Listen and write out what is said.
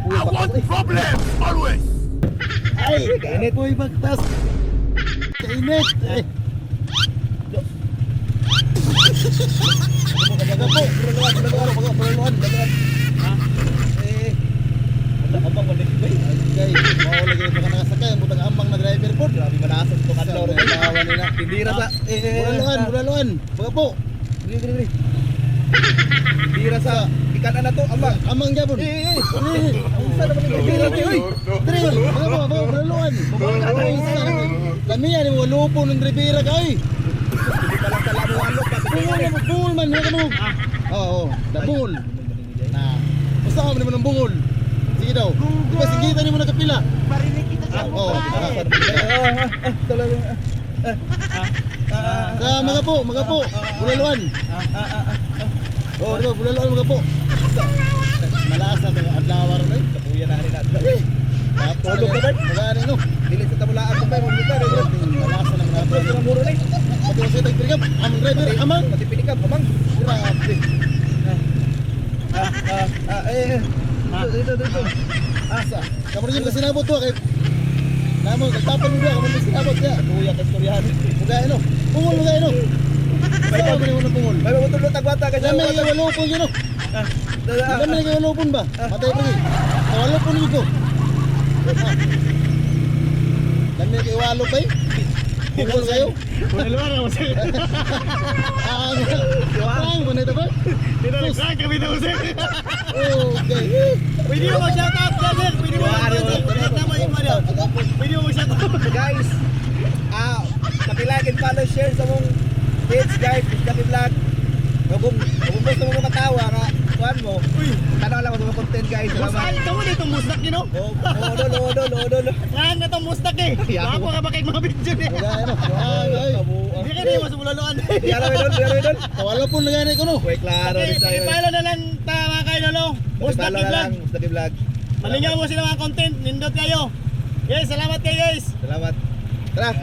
I want problems always. Ay, kainit mo ibagtas. Kainit. Ay. Baga po, perluan. Ha? Abang wala gibay. Ay, mau lagi ka nakasakay, butang ambang na driver po. Grabe manasok to kadlaw ro kawan nila. Tindira sa buraluan. Baga po. Diri. Tindira sa ikan na to, amang jabon. Unsa naman ni tindira ti oy. Diri, baga po, buraluan. Lamiya ni mo lupo ng Rivera kay. Hindi pa lang tala mo alok pa. Bungol man ha kamo. Oo, bungol. Na. Usa ka man ng bungol. Sige daw. Di ba singitan ni mo nakapila? Marinig kita sa Oo. talaga. Mga po. Bulaluan. Oh, bulaluan mga po. Malasa ka adlawar na. Kapuya na rin natin. Tulog ka ba? Magani no. Dili sa tamulaan ko pa mo kita rin. Malasa na mga po. Ang muro ni. Pati sa tagpirigap. Amang driver, amang. Pati pinikap, amang. Grabe. Dito. Asa. Kamu rin kasi nabot to kay. Namo nagtapon mo ba kamu kasi nabot ya. Kuya ka istoryahan. Mugay no. Pungol mugay no. Bay ka mo na pungol. May mabutulot tagwata ka Dami kay walupon yun no. Dami kay walupon ba? Patay pa ni. Walupon nito. Dami kay walo bay. Pungol kayo. Bulaluan ako sir. Ang mo nito ba? Tinalagsan kami daw sir. Okay. Pwede mo mag-shout out brother. Pwede mo mag-shout out. Guys, pakilagin follow share sa mong page guys, Kami Vlog. Kung gusto mo makatawa ka, kuhan mo. Uy, tanaw lang mo content guys. Salamat. Kamu dito mustak you know? Odol. Nga nga itong mustak eh. Bako ka ba kay mga video niya? Mugay no. Ay. Hindi ka rin masubulaluan. Yara idol. Walupon na gani ko no. Uy, klaro Okay, rin sa'yo. pakipalo na lang mga kaidolo. Mustak Follow na lang, vlog. Mustaki Vlog. Malingaw mo sila mga content. Nindot kayo. Yes, salamat kayo guys. Salamat. Tara,